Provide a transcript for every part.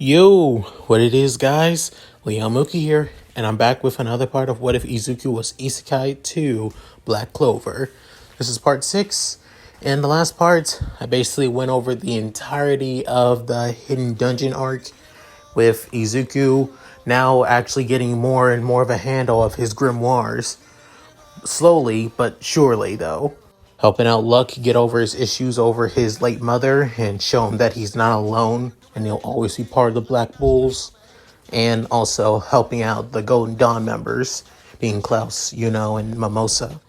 Yo, what it is, guys? Mooky here, and I'm back with another part of What If Izuku Was Isekai to Black Clover. This is part 6. In the last part, I basically went over the entirety of the Hidden Dungeon arc, with Izuku now actually getting more and more of a handle of his grimoires. Slowly, but surely, though. Helping out Luck get over his issues over his late mother and show him that he's not alone and he'll always be part of the Black Bulls. And also helping out the Golden Dawn members, being Klaus, Yuno, and Mimosa.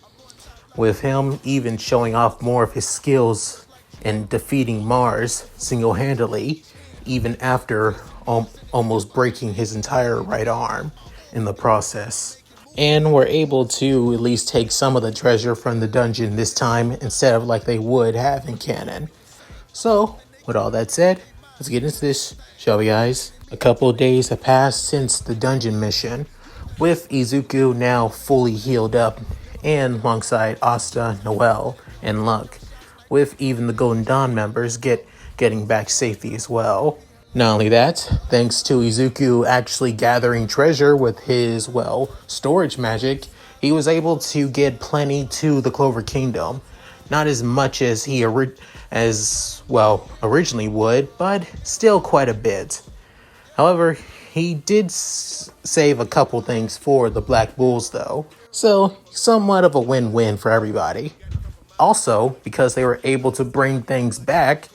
With him even showing off more of his skills in defeating Mars single-handedly, even after almost breaking his entire right arm in the process. And were able to at least take some of the treasure from the dungeon this time instead of like they would have in canon. So, with all that said, let's get into this, shall we, guys? A couple of days have passed since the dungeon mission, with Izuku now fully healed up, and alongside Asta, Noelle, and Luck, with even the Golden Dawn members getting back safely as well. Not only that, thanks to Izuku actually gathering treasure with his, storage magic, he was able to get plenty to the Clover Kingdom. Not as much as he originally would, but still quite a bit. However, he did save a couple things for the Black Bulls though, so somewhat of a win-win for everybody. Also, because they were able to bring things back,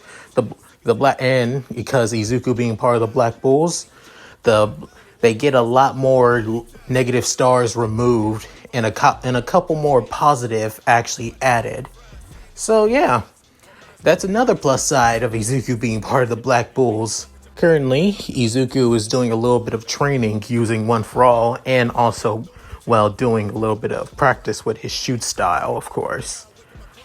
and because Izuku being part of the Black Bulls, they get a lot more negative stars removed and a couple more positive actually added. So yeah, that's another plus side of Izuku being part of the Black Bulls. Currently, Izuku is doing a little bit of training using One For All, and also, doing a little bit of practice with his shoot style, of course.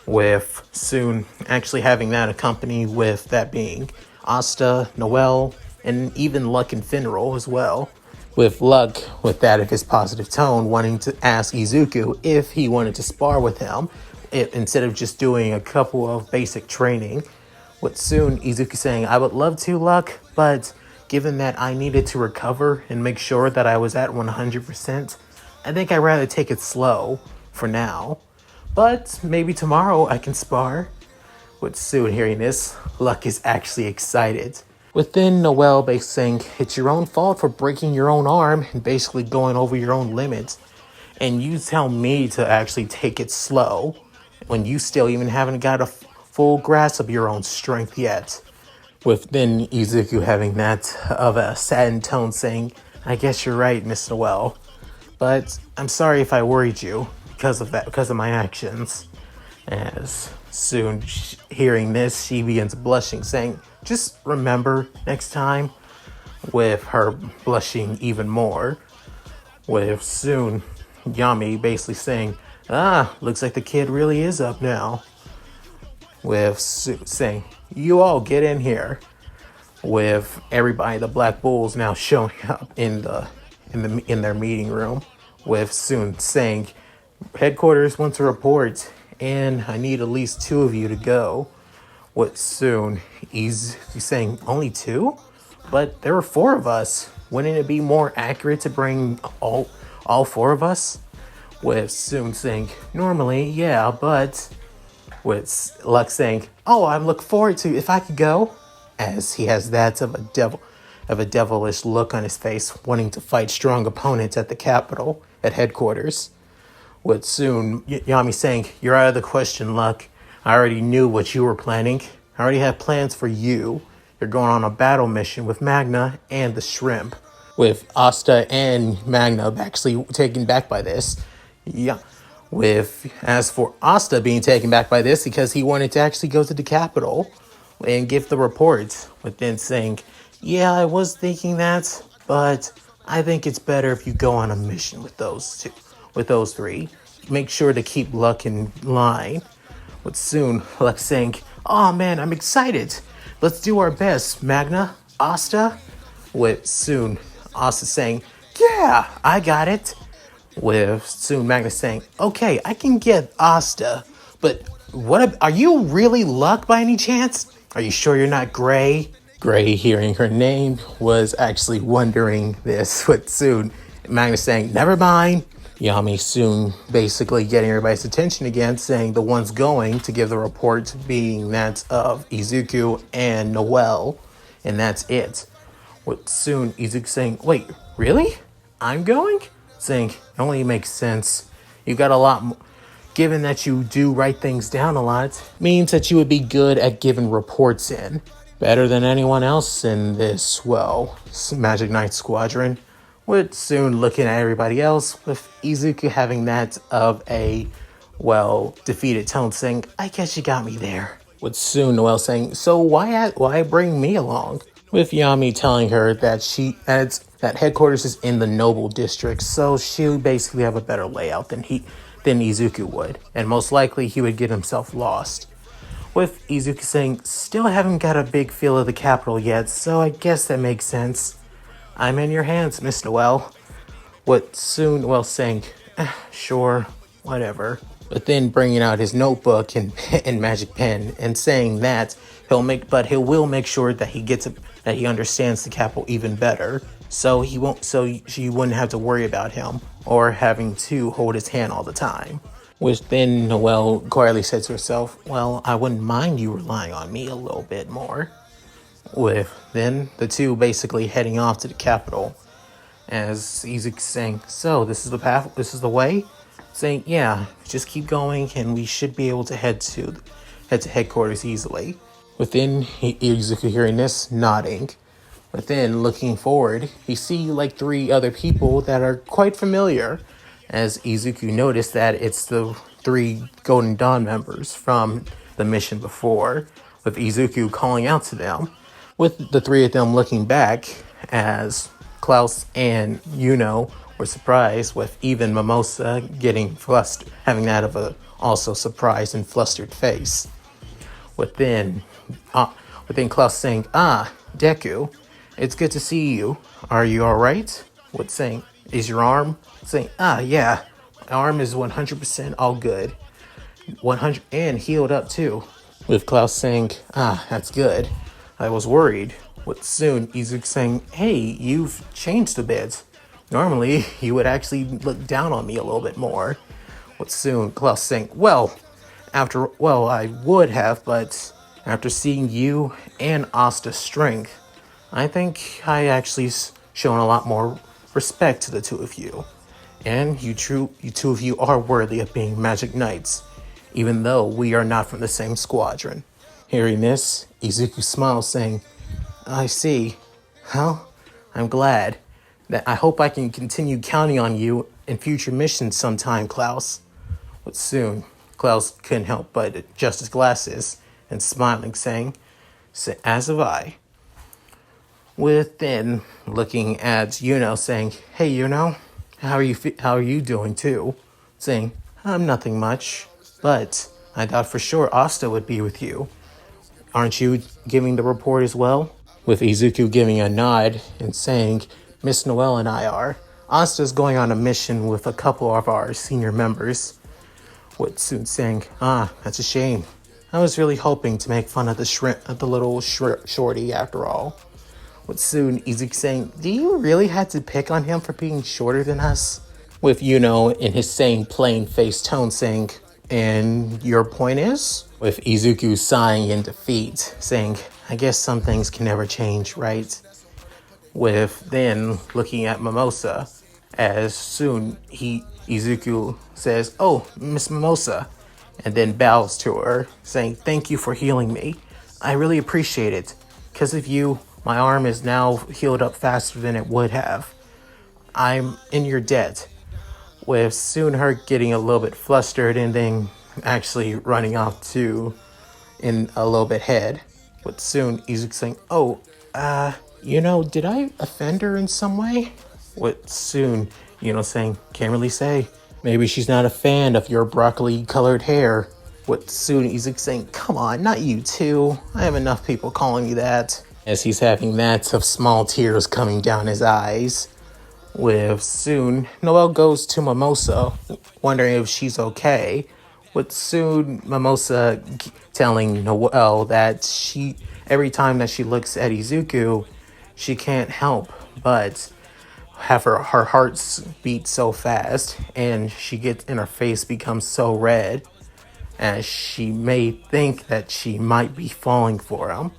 With soon actually having that accompanied with that being Asta, Noelle, and even Luck and Finral as well. With Luck, with that of his positive tone, wanting to ask Izuku if he wanted to spar with him, instead of just doing a couple of basic training. With soon Izuku saying, I would love to, Luck, but given that I needed to recover and make sure that I was at 100%, I think I'd rather take it slow for now. But maybe tomorrow I can spar. With soon hearing this, Luck is actually excited. Within Noelle basically saying, it's your own fault for breaking your own arm and basically going over your own limits. And you tell me to actually take it slow when you still even haven't got a full grasp of your own strength yet. With then Izuku having that of a saddened tone saying, I guess you're right, Miss Noelle. But I'm sorry if I worried you because of my actions. As soon hearing this, she begins blushing, saying, just remember next time, with her blushing even more. With soon Yami basically saying, looks like the kid really is up now. With saying, you all get in here. With everybody, the Black Bulls now showing up in their meeting room. With soon saying, headquarters wants a report, and I need at least 2 of you to go. With soon he's saying, only 2? But there were 4 of us. Wouldn't it be more accurate to bring all 4 of us? With soon saying, normally, yeah, but with Luck saying, I'm looking forward to if I could go, as he has that of a devilish look on his face, wanting to fight strong opponents at the capital, at headquarters. With soon Yami saying, you're out of the question, Luck. I already knew what you were planning. I already have plans for you. You're going on a battle mission with Magna and the Shrimp. With Asta and Magna actually taken back by this. Yeah. As for Asta being taken back by this because he wanted to actually go to the capital and give the report, with then saying, yeah, I was thinking that, but I think it's better if you go on a mission with those 3. Make sure to keep Luck in line. With soon Luck saying, oh man, I'm excited. Let's do our best, Magna, Asta. With soon Asta saying, yeah, I got it. With soon Magna saying, okay, I can get Asta, but are you really Luck by any chance? Are you sure you're not Gray? Gray, hearing her name, was actually wondering this, but soon Magnus saying, never mind. Yami soon basically getting everybody's attention again, saying the ones going to give the report being that of Izuku and Noelle, and that's it. With soon Izuku saying, wait, really? I'm going? Saying, it only makes sense. You got a lot more. Given that you do write things down a lot, means that you would be good at giving reports in. Better than anyone else in this, well, Magic Knight Squadron. With soon looking at everybody else, with Izuku having that of a, well, defeated tone, saying, I guess you got me there. With soon Noelle saying, so why bring me along? With Yami telling her that that headquarters is in the Noble District, so she would basically have a better layout than Izuku would, and most likely he would get himself lost. With Izuku saying, still haven't got a big feel of the capital yet, so I guess that makes sense. I'm in your hands, Miss Noelle. What soon Noelle saying, sure, whatever. But then bringing out his notebook and magic pen and saying that he will make sure that he understands the capital even better. So she wouldn't have to worry about him or having to hold his hand all the time. Which then Noelle quietly said to herself, well, I wouldn't mind you relying on me a little bit more. With then the two basically heading off to the capital. As Izuku saying, so this is the path, this is the way? Saying, yeah, just keep going and we should be able to head to headquarters easily. Within Izuku hearing this, nodding. But then looking forward, he see like 3 other people that are quite familiar. As Izuku noticed that it's the 3 Golden Dawn members from the mission before, with Izuku calling out to them. With the 3 of them looking back, as Klaus and Yuno were surprised, with even Mimosa getting flustered, having that of a also surprised and flustered face. Within Klaus saying, Deku, it's good to see you. Are you alright? With saying, is your arm? Saying, yeah, my arm is 100% all good. 100 and healed up too. With Klaus saying, that's good. I was worried. With soon Izuku saying, hey, you've changed a bit. Normally, you would actually look down on me a little bit more. With soon Klaus saying, I would have, but after seeing you and Asta's strength, I think I actually shown a lot more respect to the 2 of you. And you 2 of you are worthy of being Magic Knights, even though we are not from the same squadron. Hearing this, Izuku smiles, saying, I see. Well, I'm glad. I hope I can continue counting on you in future missions sometime, Klaus. But soon, Klaus couldn't help but adjust his glasses and smiling, saying, as have I. Within looking at Yuno, saying, hey Yuno, how are you doing too? Saying, I'm nothing much, but I thought for sure Asta would be with you. Aren't you giving the report as well? With Izuku giving a nod and saying, Miss Noelle and I are. Asta's going on a mission with a couple of our senior members. With soon saying, that's a shame. I was really hoping to make fun of the little shorty after all. With soon Izuku saying, do you really have to pick on him for being shorter than us? With Yuno in his same plain-faced tone saying, and your point is? With Izuku sighing in defeat, saying, I guess some things can never change, right? With then looking at Mimosa, as soon Izuku says, oh, Miss Mimosa, and then bows to her, saying, thank you for healing me. I really appreciate it. Because of you, my arm is now healed up faster than it would have. I'm in your debt. With soon her getting a little bit flustered and then actually running off to in a little bit head. With soon Izuku saying, did I offend her in some way? With soon, saying, can't really say. Maybe she's not a fan of your broccoli colored hair. With soon Izuku saying, come on, not you too. I have enough people calling me that. As he's having that of small tears coming down his eyes. With soon, Noelle goes to Mimosa, wondering if she's okay. With soon Mimosa telling Noelle that every time that she looks at Izuku, she can't help but have her heart beat so fast, and she gets and her face becomes so red, as she may think that she might be falling for him.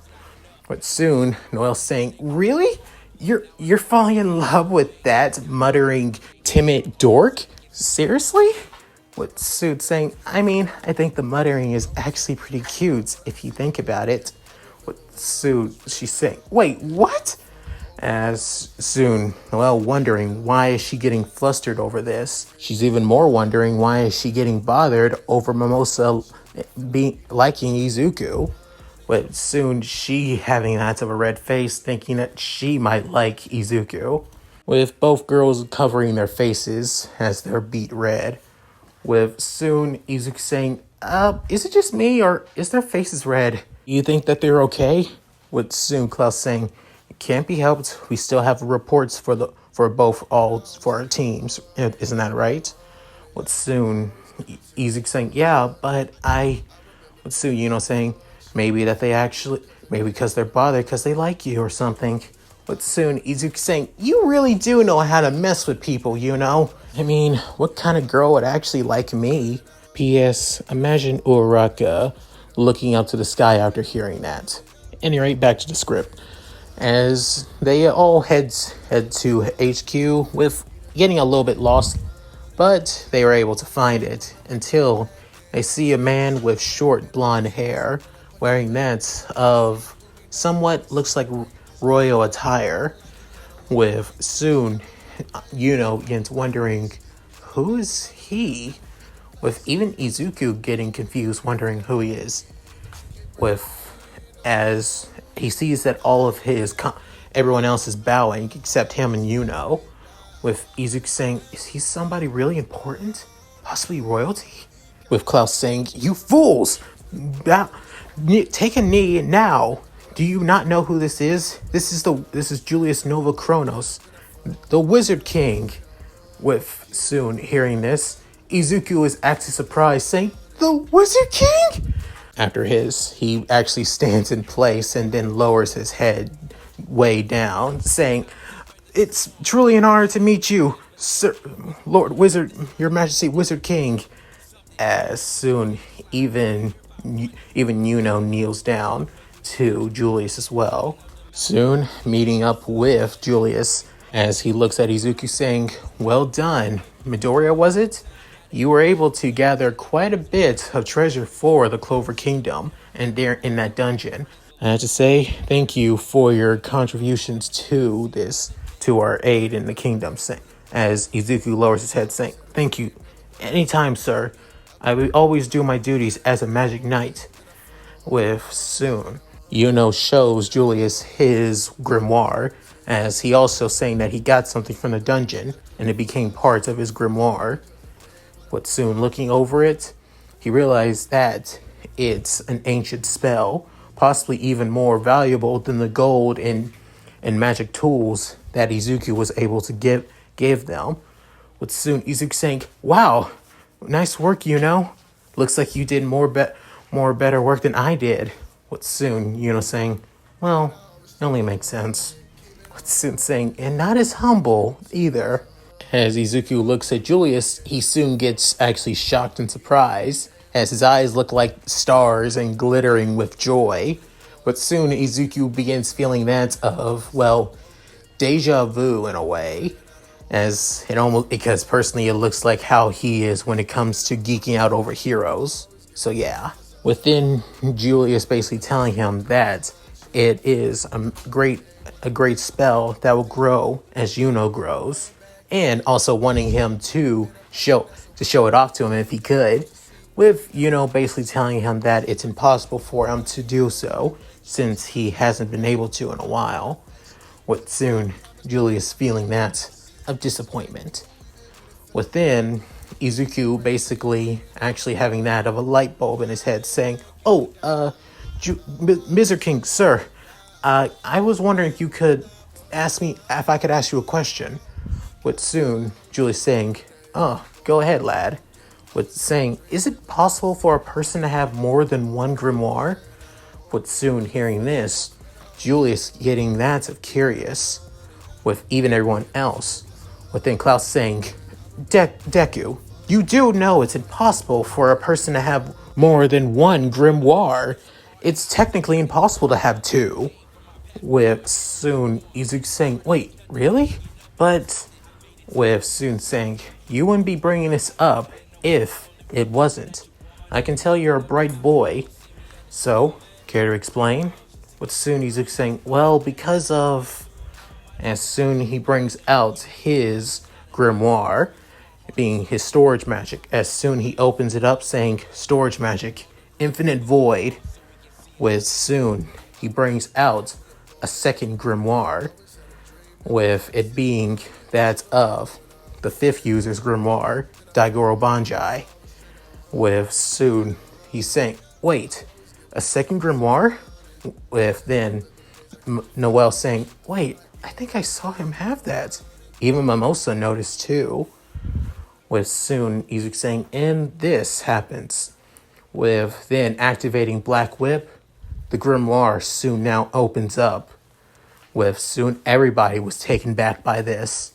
But soon, Noel's saying, "Really? You're falling in love with that muttering, timid dork? Seriously?" With Suit saying, "I mean, I think the muttering is actually pretty cute if you think about it." With Suit, she's saying, "Wait, what?" As soon, Noelle wondering why is she getting flustered over this. She's even more wondering why is she getting bothered over Mimosa liking Izuku. But soon she having that of a red face, thinking that she might like Izuku. With both girls covering their faces as they're beat red. With soon Izuku saying, is it just me or is their faces red? You think that they're okay?" With soon Klaus saying, "It can't be helped. We still have reports for both all for our teams. Isn't that right?" With soon Izuku saying, "Yeah, but with soon saying, maybe because they're bothered because they like you or something." But soon Izuku saying, "You really do know how to mess with people, I mean, what kind of girl would actually like me?" P.S. Imagine Uraraka looking up to the sky after hearing that. Anyway, back to the script. As they all head to HQ with getting a little bit lost, but they were able to find it until they see a man with short blonde hair wearing that of somewhat looks like royal attire. With soon, begins wondering, who is he? With even Izuku getting confused, wondering who he is. With as he sees that everyone else is bowing except him and with Izuku saying, "Is he somebody really important? Possibly royalty?" With Klaus saying, "You fools! Take a knee now. Do you not know who this is? This is Julius Nova Kronos, the Wizard King." With soon hearing this, Izuku is actually surprised, saying, "The Wizard King?" After he actually stands in place and then lowers his head way down, saying, "It's truly an honor to meet you, Sir, Lord Wizard, Your Majesty, Wizard King." As soon, even kneels down to Julius as well. Soon, meeting up with Julius as he looks at Izuku saying, "Well done, Midoriya, was it? You were able to gather quite a bit of treasure for the Clover Kingdom and there in that dungeon. I have to say thank you for your contributions to our aid in the kingdom." As Izuku lowers his head, saying, "Thank you. Anytime, sir. I will always do my duties as a magic knight." With soon, shows Julius his grimoire, as he also saying that he got something from the dungeon and it became part of his grimoire. But soon, looking over it, he realized that it's an ancient spell, possibly even more valuable than the gold and magic tools that Izuku was able to give them. But soon, Izuku saying, "Wow, nice work, Looks like you did more better work than I did." But soon, saying, "Well, it only makes sense." But soon saying, "And not as humble either." As Izuku looks at Julius, he soon gets actually shocked and surprised, as his eyes look like stars and glittering with joy. But soon Izuku begins feeling that of, deja vu in a way, because personally it looks like how he is when it comes to geeking out over heroes. So yeah, within Julius basically telling him that it is a great spell that will grow as grows, and also wanting him to show it off to him if he could, with basically telling him that it's impossible for him to do so since he hasn't been able to in a while. With soon Julius feeling that of disappointment. Within Izuku basically actually having that of a light bulb in his head, saying, "Oh, Mr. King, sir, I was wondering if you could if I could ask you a question." With soon Julius saying, "Oh, go ahead, lad." With saying, "Is it possible for a person to have more than one grimoire?" But soon hearing this, Julius getting that of curious, with even everyone else, with then Klaus saying, Deku, you do know it's impossible for a person to have more than one grimoire. It's technically impossible to have two. With soon Izuku saying, wait, really? But with soon saying, you wouldn't be bringing this up if it wasn't. I can tell you're a bright boy. So, care to explain? With soon Izuku saying, well, because of... As soon he brings out his grimoire, being his storage magic. As soon he opens it up saying, storage magic, infinite void. With soon he brings out a second grimoire, with it being that of the fifth user's grimoire, Daigoro Banjai. With soon he's saying, wait, a second grimoire? With then Noel saying, wait, I think I saw him have that. Even Mimosa noticed too. With soon Izuku saying, and this happens. With then activating Black Whip, the grimoire soon now opens up. With soon everybody was taken back by this.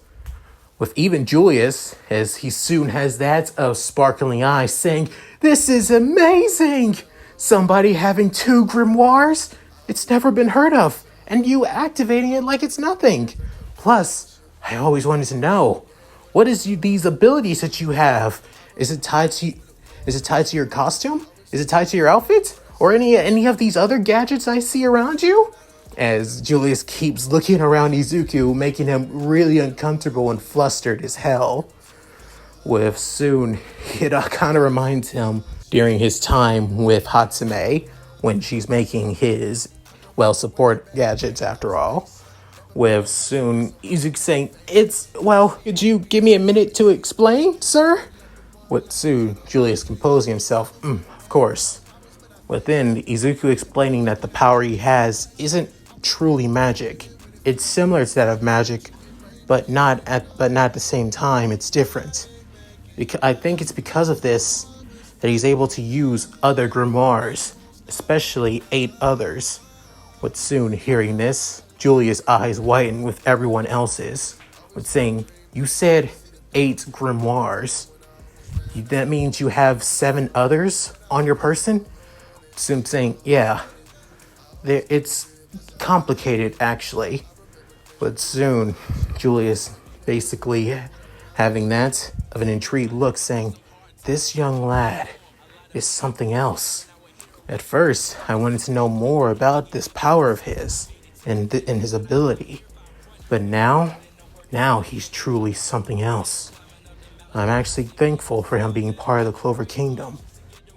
With even Julius, as he soon has that of sparkling eyes saying, this is amazing! Somebody having two grimoires? It's never been heard of. And you activating it like it's nothing. Plus, I always wanted to know, what is these abilities that you have? Is it tied to your costume? Is it tied to your outfit? Or any of these other gadgets I see around you? As Julius keeps looking around Izuku, making him really uncomfortable and flustered as hell. With soon, it kind of reminds him during his time with Hatsume, when she's making his support gadgets after all. With soon Izuku saying, could you give me a minute to explain, sir? With soon Julius composing himself, of course. Within Izuku explaining that the power he has isn't truly magic. It's similar to that of magic, but not at the same time. It's different. I think it's because of this that he's able to use other grimoires, especially 8 others. With soon hearing this, Julia's eyes widen with everyone else's, with saying, you said 8 grimoires. That means you have 7 others on your person? Soon saying, yeah. It's complicated, actually. But soon, Julius basically having that of an intrigued look saying, this young lad is something else. At first, I wanted to know more about this power of his and his ability. But now he's truly something else. I'm actually thankful for him being part of the Clover Kingdom.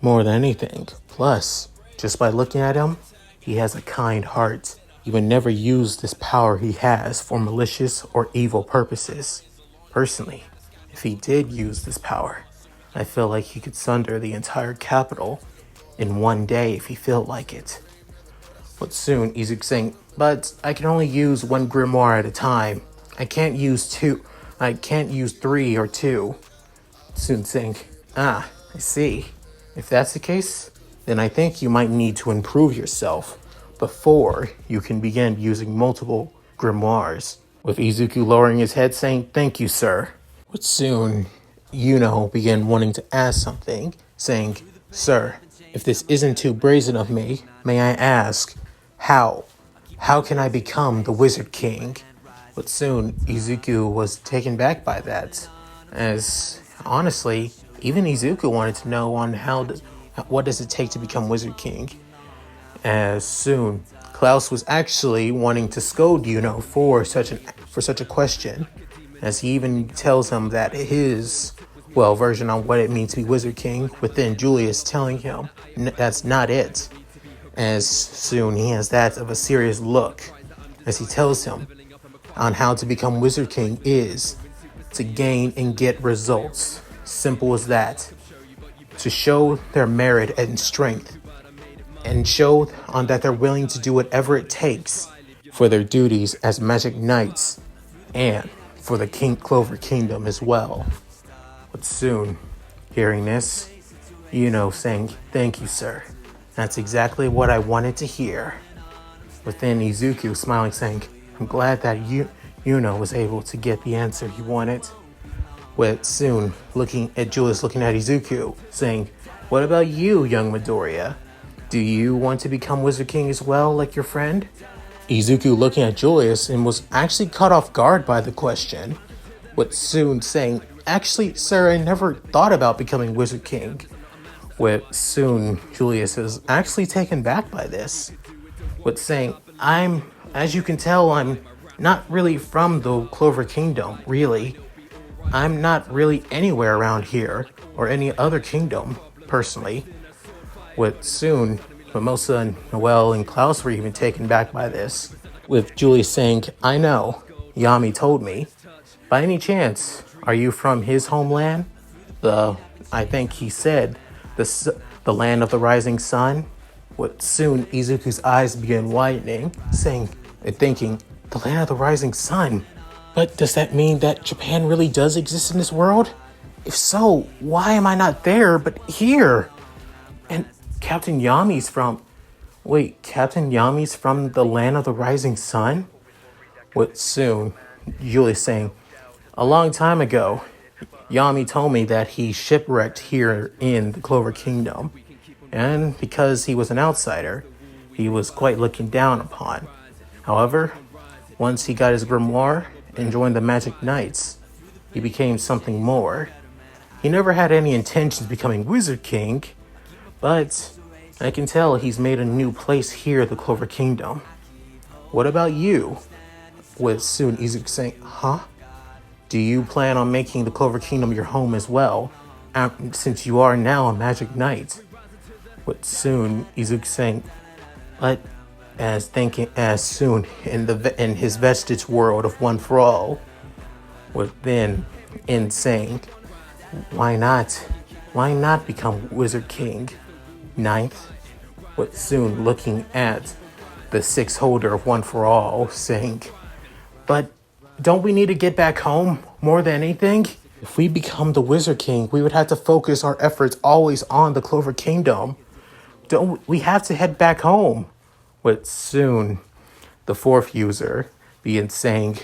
More than anything. Plus, just by looking at him, he has a kind heart. He would never use this power he has for malicious or evil purposes. Personally, if he did use this power, I feel like he could sunder the entire capital in one day if he felt like it. But soon, Izuku saying, but I can only use 1 grimoire at a time. I can't use 2. I can't use 3 or 2. Soon saying, I see. If that's the case, then I think you might need to improve yourself before you can begin using multiple grimoires. With Izuku lowering his head saying, thank you, sir. But soon, Yuno began wanting to ask something, saying, sir, if this isn't too brazen of me, may I ask, how? How can I become the Wizard King? But soon, Izuku was taken back by that, as honestly, even Izuku wanted to know on what does it take to become Wizard King. As soon, Klaus was actually wanting to scold Yuno for such a question, as he even tells him that his version on what it means to be Wizard King, within Julius telling him that's not it. As soon he has that of a serious look, as he tells him on how to become Wizard King is to gain and get results. Simple as that. To show their merit and strength, and show that they're willing to do whatever it takes for their duties as Magic Knights and for the Clover Kingdom as well. But soon, hearing this, Yuno saying, thank you, sir. That's exactly what I wanted to hear. Within Izuku smiling saying, I'm glad that Yuno was able to get the answer he wanted. With soon looking at Julius looking at Izuku, saying, what about you, young Midoriya? Do you want to become Wizard King as well, like your friend? Izuku looking at Julius and was actually caught off guard by the question. With soon saying, actually, sir, I never thought about becoming Wizard King. With soon, Julius is actually taken back by this. With saying, as you can tell, I'm not really from the Clover Kingdom, really. I'm not really anywhere around here, or any other kingdom, personally. With soon, Mimosa, Noelle, and Klaus were even taken back by this. With Julius saying, I know, Yami told me. By any chance, are you from his homeland? I think he said, the land of the rising sun? With soon, Izuku's eyes began widening, saying and thinking, the land of the rising sun? But does that mean that Japan really does exist in this world? If so, why am I not there, but here? And Captain Yami's from the land of the rising sun? With soon, Julius saying, a long time ago, Yami told me that he shipwrecked here in the Clover Kingdom. And because he was an outsider, he was quite looked down upon. However, once he got his grimoire and joined the Magic Knights, he became something more. He never had any intentions of becoming Wizard King, but I can tell he's made a new place here at the Clover Kingdom. What about you? With soon Izuku saying, huh? Do you plan on making the Clover Kingdom your home as well, since you are now a Magic Knight? With soon Izuku saying, but as soon in his vestige world of One for All, with then in saying, why not become Wizard King? Ninth, with soon looking at the sixth holder of One for All, saying, but don't we need to get back home more than anything? If we become the Wizard King, we would have to focus our efforts always on the Clover Kingdom. Don't we have to head back home? With soon the fourth user being saying,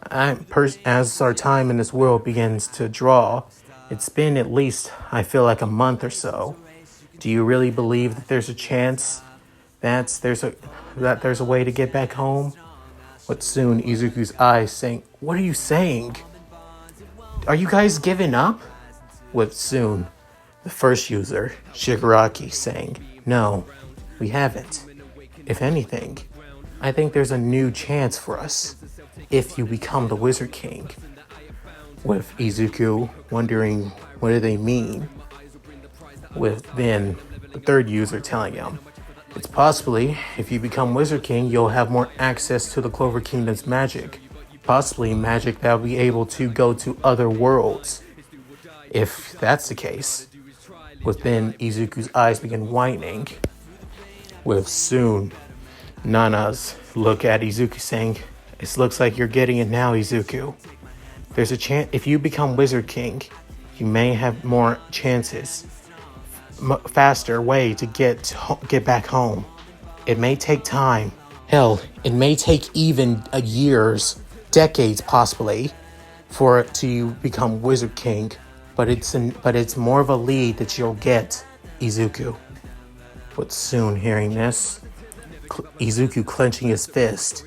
as our time in this world begins to draw, it's been at least, I feel like, a month or so. Do you really believe that there's a chance that there's a way to get back home? But soon Izuku's eyes saying, what are you saying? Are you guys giving up? With soon the first user, Shigaraki, saying, no, we haven't. If anything, I think there's a new chance for us if you become the Wizard King. With Izuku wondering what do they mean. With then the third user telling him, it's possibly if you become Wizard King, you'll have more access to the Clover Kingdom's magic. Possibly magic that will be able to go to other worlds. If that's the case, with then Izuku's eyes begin widening. With soon Nana's look at Izuku saying, it looks like you're getting it now, Izuku. There's a chance if you become Wizard King, you may have more chances, faster way to get back home. It may take time. Hell, it may take even years, decades possibly, for it to become Wizard King. But it's more of a lead that you'll get, Izuku. But soon hearing this, Izuku clenching his fist,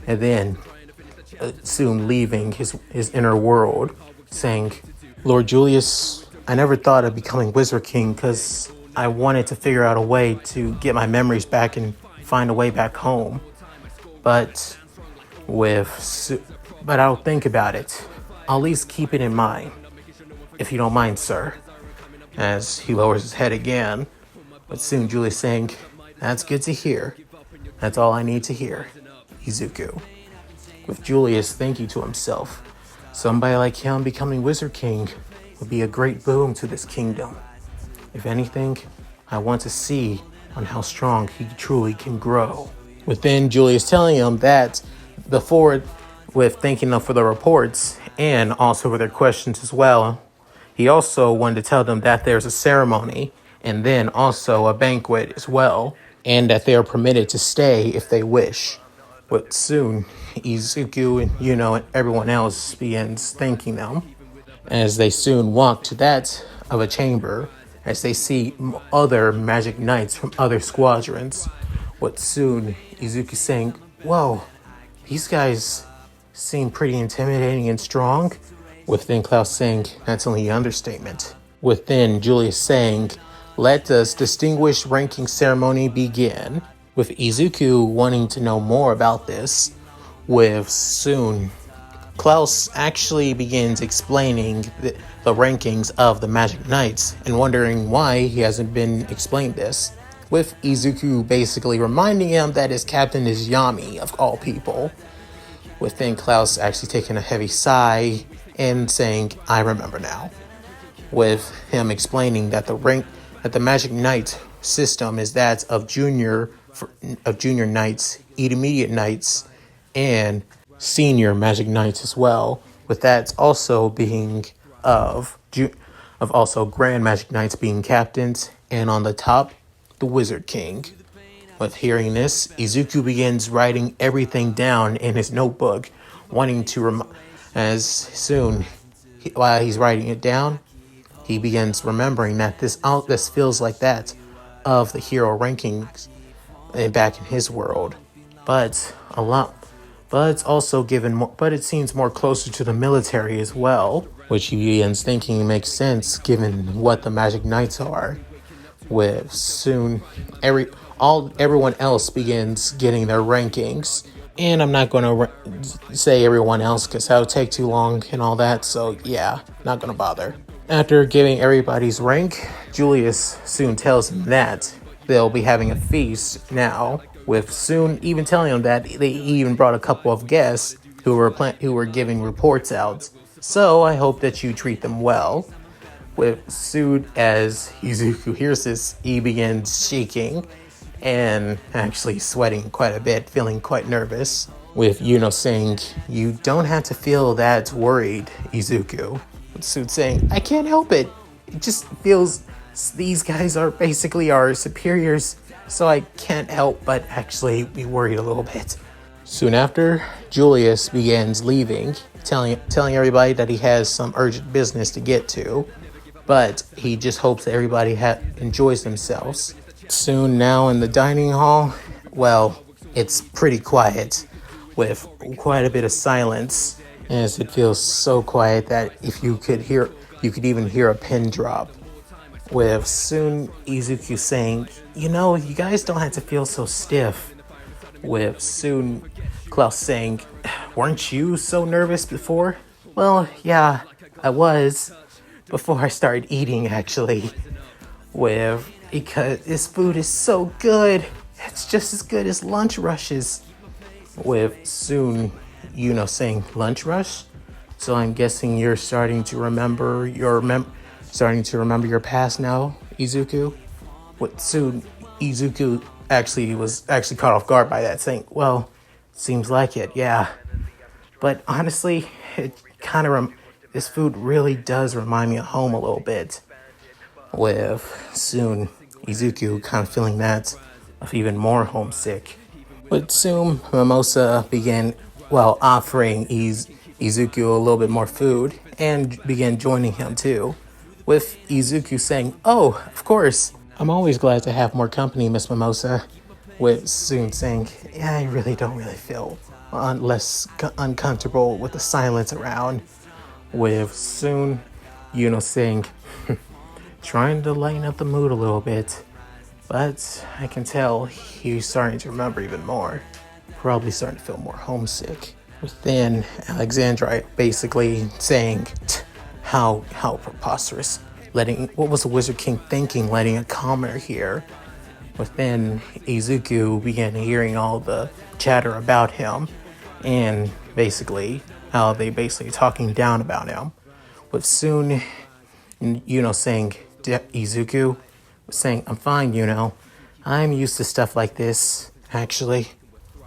and then soon leaving his inner world, saying, Lord Julius, I never thought of becoming Wizard King because I wanted to figure out a way to get my memories back and find a way back home. But I'll think about it. I'll at least keep it in mind, if you don't mind, sir. As he lowers his head again, but soon Julius saying, that's good to hear. That's all I need to hear, Izuku. With Julius thinking to himself, somebody like him becoming Wizard King would be a great boon to this kingdom. If anything, I want to see on how strong he truly can grow. Within Julius telling him that with thanking them for the reports and also for their questions as well, he also wanted to tell them that there's a ceremony and then also a banquet as well, and that they are permitted to stay if they wish. But soon, Izuku and and everyone else begins thanking them as they soon walk to that of a chamber as they see other magic knights from other squadrons. What soon Izuku saying, "Whoa, these guys seem pretty intimidating and strong." Within Klaus saying, "That's only an understatement." Within Julius saying, "Let us distinguished ranking ceremony begin." With Izuku wanting to know more about this, with soon Klaus actually begins explaining the rankings of the Magic Knights and wondering why he hasn't been explained this, with Izuku basically reminding him that his captain is Yami, of all people. Within Klaus actually taking a heavy sigh and saying, "I remember now." With him explaining that the Magic Knight system is that of junior knights, intermediate knights, and senior Magic Knights as well, with that also being of also Grand Magic Knights being captains, and on the top, the Wizard King. With hearing this, Izuku begins writing everything down in his notebook, wanting to while he's writing it down, he begins remembering that this feels like that of the hero rankings back in his world, but it's also but it seems more closer to the military as well, which he begins thinking makes sense given what the Magic Knights are. With soon everyone else begins getting their rankings, and I'm not going to say everyone else because that would take too long and all that, so yeah, not going to bother. After giving everybody's rank, Julius soon tells him that they'll be having a feast now, with soon even telling him that they even brought a couple of guests who were giving reports out. So I hope that you treat them well. With soon as Izuku hears this, he begins shaking and actually sweating quite a bit, feeling quite nervous. With Yuno saying, "You don't have to feel that worried, Izuku." With Soon saying, "I can't help it. It just feels these guys are basically our superiors, so I can't help but actually be worried a little bit." Soon after, Julius begins leaving, telling everybody that he has some urgent business to get to, but he just hopes that everybody enjoys themselves. Soon now in the dining hall, well, it's pretty quiet, with quite a bit of silence, as it feels so quiet that if you could even hear a pin drop. With soon Izuku saying, "You guys don't have to feel so stiff." With soon Klaus saying, "Weren't you so nervous before?" "Well, yeah, I was before I started eating, actually." Because this food is so good. It's just as good as lunch rushes. With soon saying, "Lunch rush?" So I'm guessing you're starting to remember your past now, Izuku. What soon Izuku was caught off guard by that, saying, "Well, seems like it, yeah. But honestly, it kind of this food really does remind me of home a little bit." With soon Izuku kind of feeling that of even more homesick. But soon Mimosa began offering Izuku a little bit more food and began joining him too, with Izuku saying, "Oh, of course. I'm always glad to have more company, Miss Mimosa." With Soon saying, "Yeah, I really don't feel less uncomfortable with the silence around." With Soon, saying, trying to lighten up the mood a little bit, but I can tell he's starting to remember even more. Probably starting to feel more homesick. Then Alexandra basically saying, how preposterous. What was the Wizard King thinking letting a commoner here? But then Izuku began hearing all the chatter about him and basically how they basically talking down about him. With soon, saying, Izuku was saying, "I'm fine, I'm used to stuff like this, actually."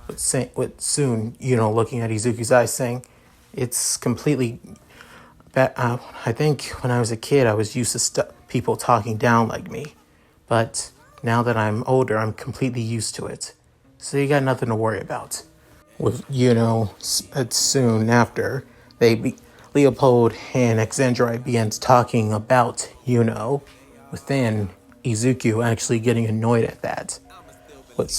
With soon, looking at Izuku's eyes saying, "It's completely bad. I think when I was a kid, I was used to people talking down like me." But now that I'm older, I'm completely used to it. So you got nothing to worry about. With, soon after, Leopold and Exandrite begins talking about, within Izuku actually getting annoyed at that. With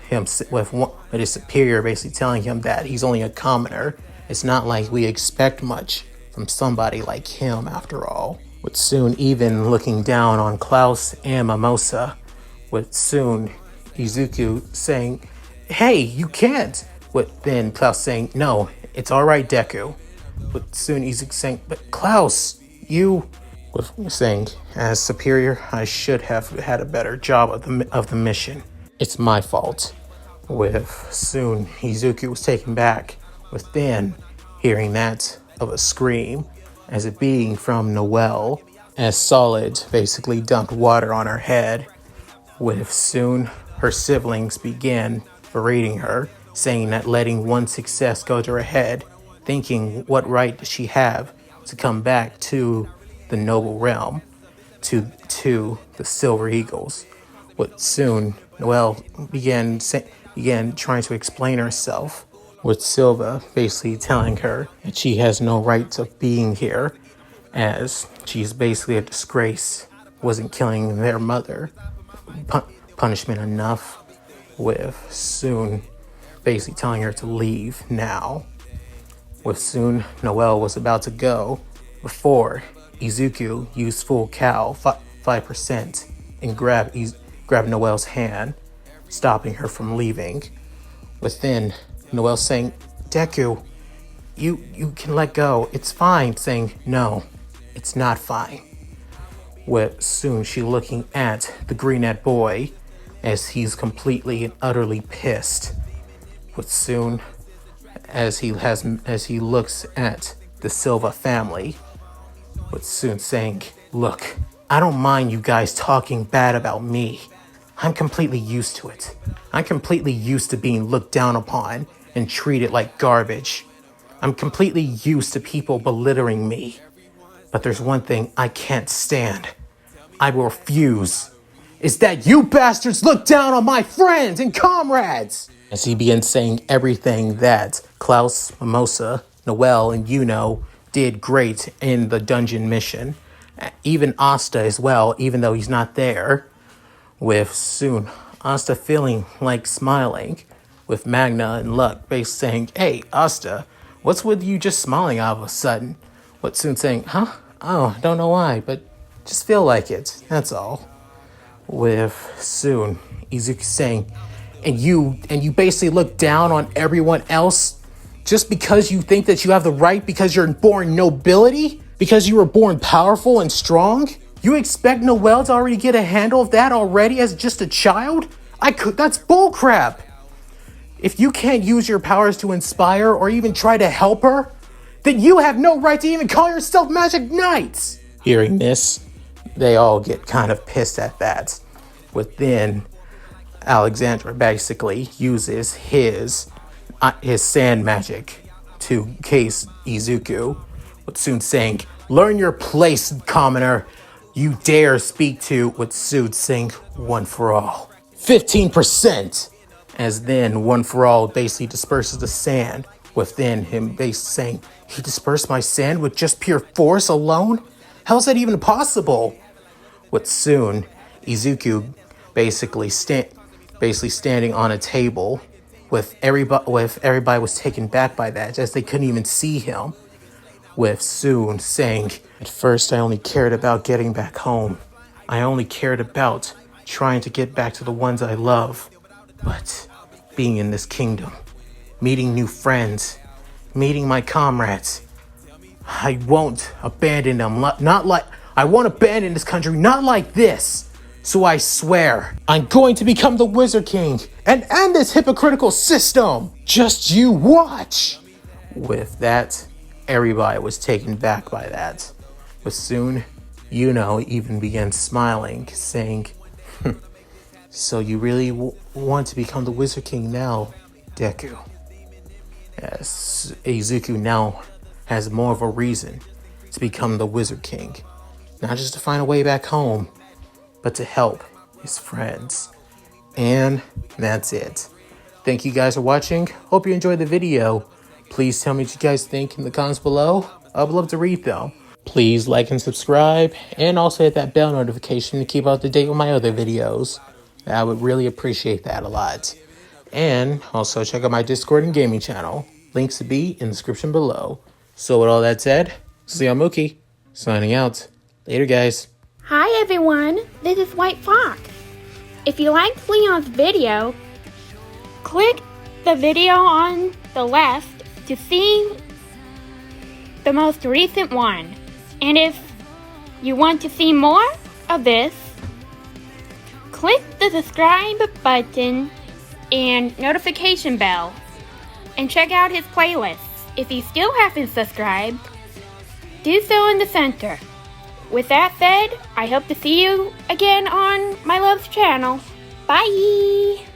his superior basically telling him that he's only a commoner. It's not like we expect much from somebody like him after all. With soon even looking down on Klaus and Mimosa. With soon Izuku saying, "Hey, you can't." With then Klaus saying, "No, it's all right, Deku." With soon Izuku saying, "But Klaus, you." With saying, "As superior, I should have had a better job of the mission. It's my fault." With soon Izuku was taken back. With then hearing that of a scream as it being from Noelle, as Solid basically dumped water on her head. With soon her siblings began berating her, saying that letting one success go to her head, thinking what right does she have to come back to the noble realm, to the Silver Eagles. With soon Noelle began trying to explain herself, with Silva basically telling her that she has no right of being here, as she's basically a disgrace, wasn't killing their mother punishment enough. With soon basically telling her to leave now. With soon Noelle was about to go before Izuku used full cow 5% and grabbed Noelle's hand, stopping her from leaving. Within Noelle saying, "Deku, you can let go. It's fine." Saying, "No, it's not fine." With soon she looking at the green-eyed boy as he's completely and utterly pissed. With soon as he looks at the Silva family, with soon saying, "Look, I don't mind you guys talking bad about me. I'm completely used to it. I'm completely used to being looked down upon and treated like garbage. I'm completely used to people belittling me. But there's one thing I can't stand. I will refuse. Is that you bastards look down on my friends and comrades!" As he begins saying everything that Klaus, Mimosa, Noelle, and did great in the dungeon mission. Even Asta as well, even though he's not there. With soon Asta feeling like smiling, with Magna and Luck basically saying, "Hey, Asta, what's with you just smiling all of a sudden?" With soon saying, "Huh? Oh, I don't know why, but just feel like it, that's all." With soon Izuku saying, and you basically look down on everyone else just because you think that you have the right, because you're born nobility, because you were born powerful and strong? You expect Noelle to already get a handle of that already as just a child? That's bullcrap. If you can't use your powers to inspire or even try to help her, then you have no right to even call yourself Magic Knights. Hearing this, they all get kind of pissed at that. Within, Alexandra basically uses his sand magic to case Izuku, with soon saying, "Learn your place, commoner. You dare speak to," with Sood saying, "One for all. 15%. As then One for All basically disperses the sand, within him basically saying, "He dispersed my sand with just pure force alone? How's that even possible?" With soon Izuku basically standing on a table, with everybody was taken back by that, as they couldn't even see him. With soon saying, "At first I only cared about getting back home. I only cared about trying to get back to the ones I love. But being in this kingdom, meeting new friends, meeting my comrades, I won't abandon them. I won't abandon this country, not like this. So I swear, I'm going to become the Wizard King and end this hypocritical system. Just you watch." With that, everybody was taken back by that. But soon, even began smiling, saying, "So you really want to become the Wizard King now, Deku?" As Izuku now has more of a reason to become the Wizard King. Not just to find a way back home, but to help his friends. And that's it. Thank you guys for watching. Hope you enjoyed the video. Please tell me what you guys think in the comments below. I'd love to read them. Please like and subscribe, and also hit that bell notification to keep up to date with my other videos. I would really appreciate that a lot. And also check out my Discord and gaming channel. Links to be in the description below. So with all that said, this is Mooky, signing out. Later, guys. Hi everyone, this is White Fox. If you liked Leon's video, click the video on the left to see the most recent one. And if you want to see more of this, click the subscribe button and notification bell and check out his playlists. If you still haven't subscribed, do so in the center. With that said, I hope to see you again on my love's channel. Bye!